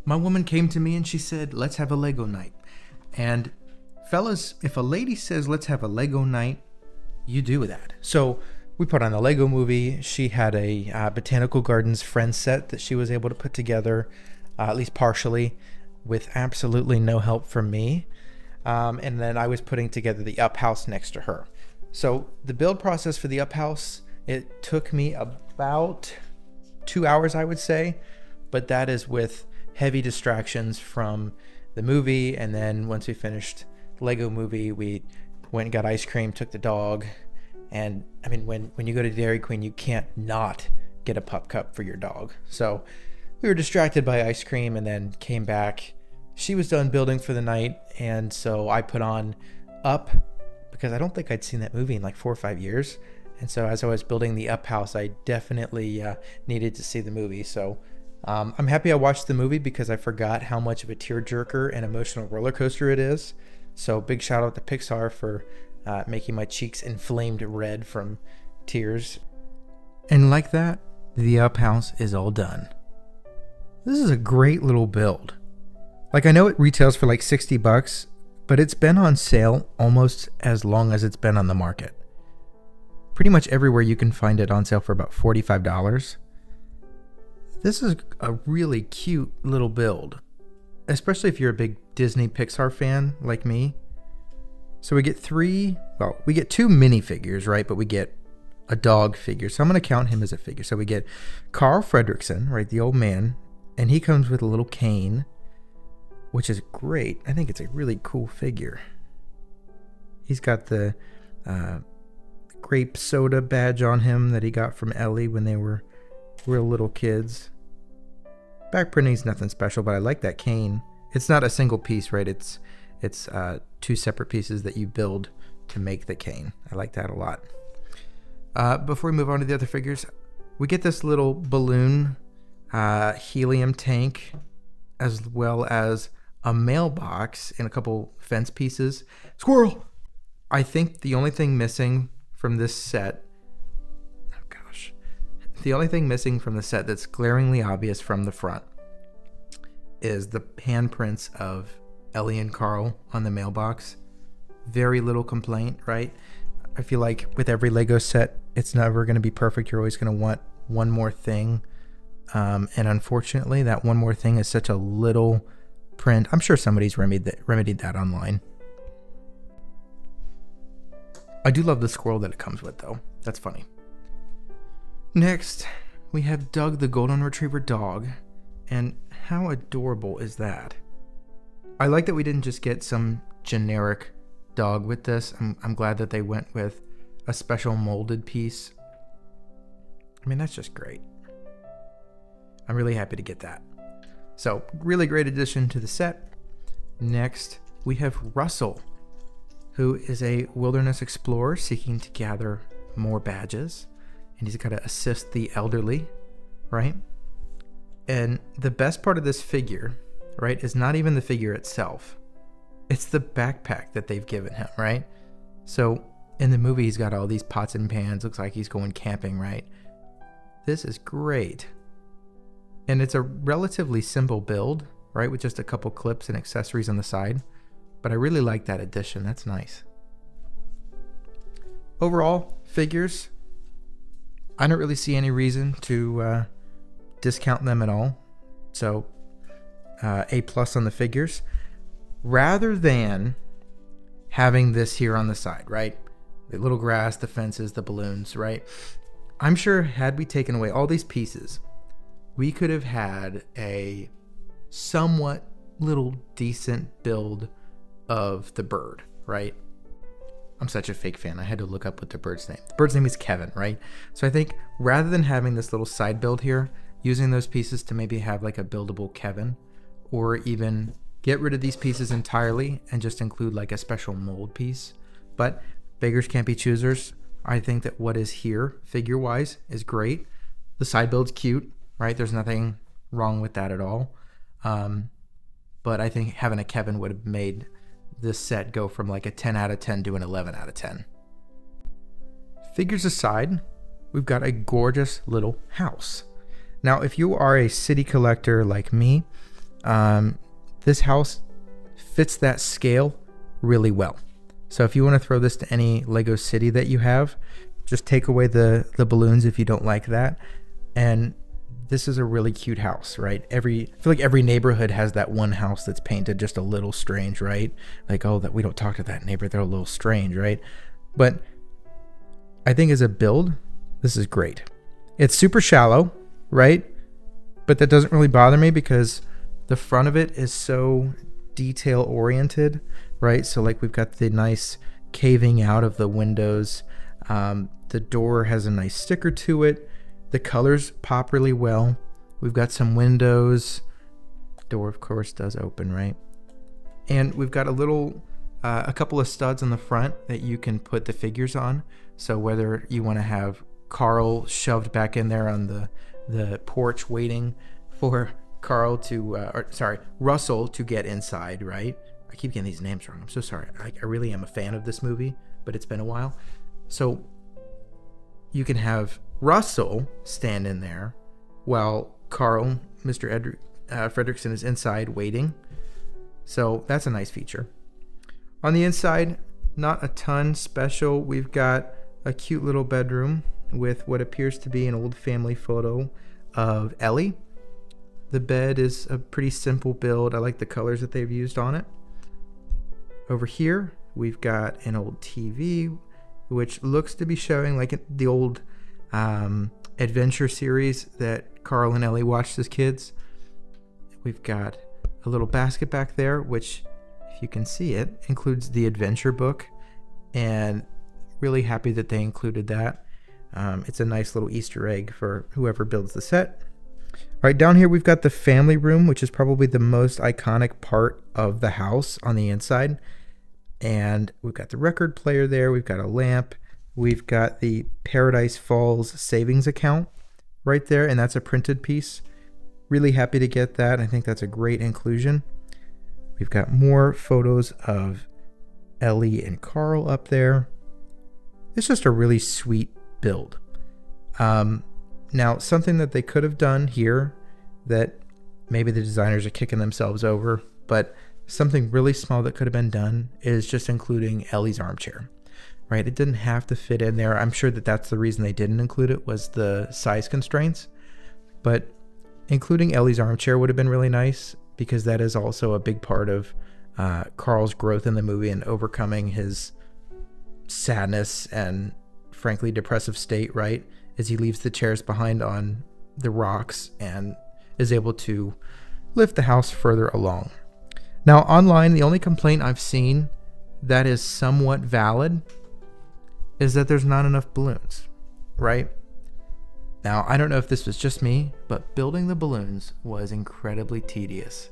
my woman came to me and she said, let's have a Lego night. And fellas, if a lady says, let's have a Lego night, you do that. So we put on a Lego movie. She had a Botanical Gardens friend set that she was able to put together, at least partially, with absolutely no help from me. And then I was putting together the up house next to her. So the build process for the up house, it took me about 2 hours, I would say, but that is with heavy distractions from the movie. And then once we finished the Lego movie, we went and got ice cream, took the dog. And I mean, when you go to Dairy Queen, you can't not get a pup cup for your dog. So we were distracted by ice cream and then came back. She was done building for the night. And so I put on Up, because I don't think I'd seen that movie in like 4 or 5 years. And so as I was building the Up house, I definitely needed to see the movie. So I'm happy I watched the movie because I forgot how much of a tearjerker and emotional roller coaster it is. So big shout out to Pixar for making my cheeks inflamed red from tears. And like that, the Up house is all done. This is a great little build. Like, I know it retails for like $60, but it's been on sale almost as long as it's been on the market. Pretty much everywhere you can find it on sale for about $45. This is a really cute little build, especially if you're a big Disney Pixar fan like me. So we get we get 2 minifigures, right? But we get a dog figure. So I'm going to count him as a figure. So we get Carl Fredricksen, right? The old man. And he comes with a little cane, which is great. I think it's a really cool figure. He's got the grape soda badge on him that he got from Ellie when they were real little kids. Back printing's nothing special, but I like that cane. It's not a single piece, right? It's 2 separate pieces that you build to make the cane. I like that a lot. Before we move on to the other figures, we get this little balloon helium tank, as well as a mailbox and a couple fence pieces. Squirrel! I think the only thing missing from this set, the only thing missing from the set that's glaringly obvious from the front is the handprints of Ellie and Carl on the mailbox. Very little complaint, right? I feel like with every Lego set, it's never going to be perfect. You're always going to want one more thing. And unfortunately, that one more thing is such a little print. I'm sure somebody's remedied that online. I do love the squirrel that it comes with, though. That's funny. Next, we have Doug the Golden Retriever dog. And how adorable is that? I like that we didn't just get some generic dog with this. I'm glad that they went with a special molded piece. I mean, that's just great. I'm really happy to get that. So, really great addition to the set. Next, we have Russell, who is a wilderness explorer seeking to gather more badges. And he's got to assist the elderly, right? And the best part of this figure, right, is not even the figure itself. It's the backpack that they've given him, right? So in the movie, he's got all these pots and pans. Looks like he's going camping, right? This is great. And it's a relatively simple build, right, with just a couple clips and accessories on the side. But I really like that addition. That's nice. Overall, figures, I don't really see any reason to discount them at all. So A+ on the figures. Rather than having this here on the side, right? The little grass, the fences, the balloons, right? I'm sure had we taken away all these pieces, we could have had a somewhat little decent build of the bird, right? I'm such a fake fan. I had to look up what the bird's name. The bird's name is Kevin, right? So I think rather than having this little side build here, using those pieces to maybe have like a buildable Kevin, or even get rid of these pieces entirely and just include like a special mold piece. But beggars can't be choosers. I think that what is here, figure-wise, is great. The side build's cute, right? There's nothing wrong with that at all. But I think having a Kevin would have made this set go from like a 10 out of 10 to an 11 out of 10. Figures aside, we've got a gorgeous little house. Now, if you are a city collector like me, This house fits that scale really well. So if you want to throw this to any Lego city that you have, just take away the balloons if you don't like that. And this is a really cute house, right? I feel like every neighborhood has that one house that's painted just a little strange, right? Like, oh, that we don't talk to that neighbor, they're a little strange, right? But I think as a build, this is great. It's super shallow, right? But that doesn't really bother me because the front of it is so detail oriented, right? So like we've got the nice caving out of the windows. The door has a nice sticker to it. The colors pop really well. We've got some windows. Door, of course, does open, right? And we've got a couple of studs on the front that you can put the figures on. So whether you want to have Carl shoved back in there on the porch waiting for Russell to get inside, right? I keep getting these names wrong. I'm so sorry. I really am a fan of this movie, but it's been a while. So you can have Russell stand in there while Carl, Mr. Fredricksen, is inside waiting. So that's a nice feature. On the inside, not a ton special. We've got a cute little bedroom with what appears to be an old family photo of Ellie. The bed is a pretty simple build. I like the colors that they've used on it. Over here, we've got an old TV, which looks to be showing like the old adventure series that Carl and Ellie watched as kids. We've got a little basket back there, which, if you can see it, includes the adventure book, and really happy that they included that. It's a nice little Easter egg for whoever builds the set. All right, down here we've got the family room, which is probably the most iconic part of the house on the inside. And we've got the record player there. We've got a lamp. We've got the Paradise Falls savings account right there, and that's a printed piece. Really happy to get that. I think that's a great inclusion. We've got more photos of Ellie and Carl up there. It's just a really sweet build. Now, something that they could have done here that maybe the designers are kicking themselves over, but something really small that could have been done is just including Ellie's armchair, right? It didn't have to fit in there. I'm sure that that's the reason they didn't include it, was the size constraints. But including Ellie's armchair would have been really nice, because that is also a big part of Carl's growth in the movie and overcoming his sadness and frankly depressive state, right? As he leaves the chairs behind on the rocks and is able to lift the house further along. Now, online, the only complaint I've seen that is somewhat valid is that there's not enough balloons, right? Now, I don't know if this was just me, but building the balloons was incredibly tedious.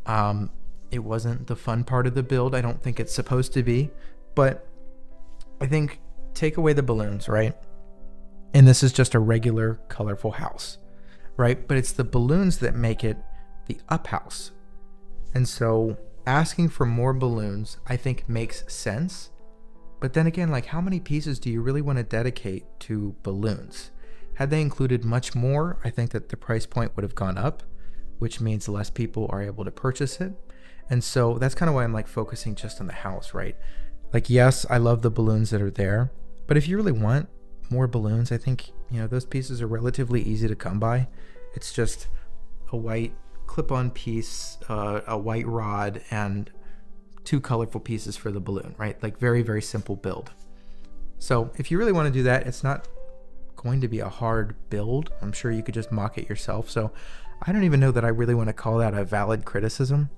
It wasn't the fun part of the build. I don't think it's supposed to be, but I think take away the balloons, right? And this is just a regular, colorful house, right? But it's the balloons that make it the up house. And so asking for more balloons, I think, makes sense. But then again, like, how many pieces do you really want to dedicate to balloons? Had they included much more, I think that the price point would have gone up, which means less people are able to purchase it. And so that's kind of why I'm like focusing just on the house, right? Like, yes, I love the balloons that are there, but if you really want more balloons, I think, those pieces are relatively easy to come by. It's just a white clip-on piece, a white rod, and two colorful pieces for the balloon, right? Like, very, very simple build. So if you really want to do that, it's not going to be a hard build. I'm sure you could just mock it yourself. So I don't even know that I really want to call that a valid criticism.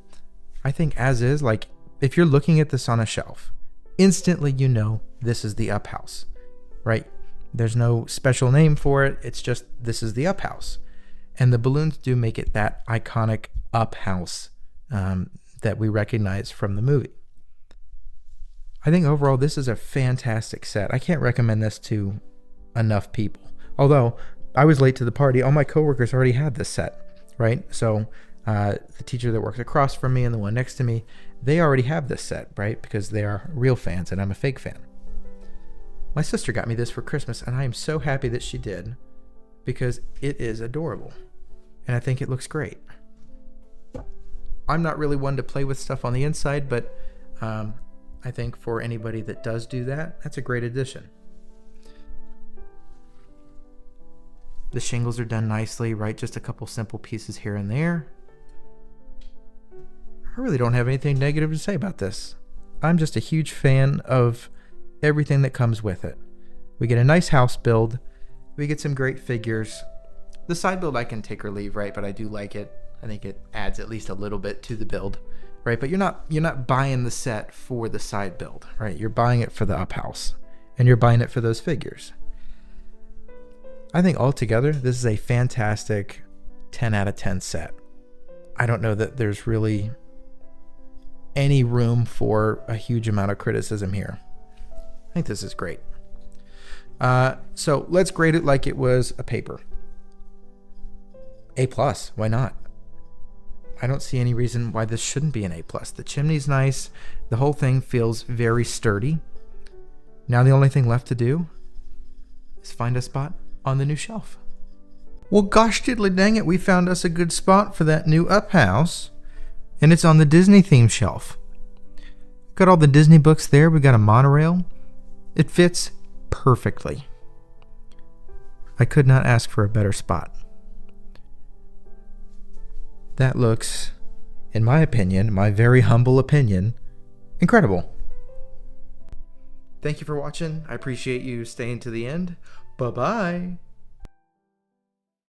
I think as is, like, if you're looking at this on a shelf, instantly this is the up house, right? There's no special name for it. It's just, this is the up house. And the balloons do make it that iconic up house that we recognize from the movie. I think overall, this is a fantastic set. I can't recommend this to enough people. Although, I was late to the party. All my coworkers already had this set, right? So the teacher that works across from me and the one next to me, they already have this set, right? Because they are real fans and I'm a fake fan. My sister got me this for Christmas, and I am so happy that she did, because it is adorable and I think it looks great. I'm not really one to play with stuff on the inside, but I think for anybody that does do that, that's a great addition. The shingles are done nicely, right? Just a couple simple pieces here and there. I really don't have anything negative to say about this. I'm just a huge fan of everything that comes with it. We get a nice house build. We get some great figures. The side build I can take or leave, right? But I do like it. I think it adds at least a little bit to the build, right? But you're not buying the set for the side build, right? You're buying it for the up house, and you're buying it for those figures. I think altogether, this is a fantastic 10 out of 10 set. I don't know that there's really any room for a huge amount of criticism here. I think this is great. So let's grade it like it was a paper. A+, why not? I don't see any reason why this shouldn't be an A+. The chimney's nice. The whole thing feels very sturdy. Now the only thing left to do is find a spot on the new shelf. Well, gosh diddly dang it, we found us a good spot for that new up house, and it's on the Disney theme shelf. Got all the Disney books there. We got a monorail. It fits perfectly. I could not ask for a better spot. That looks, in my opinion, my very humble opinion, incredible. Thank you for watching. I appreciate you staying to the end. Bye-bye.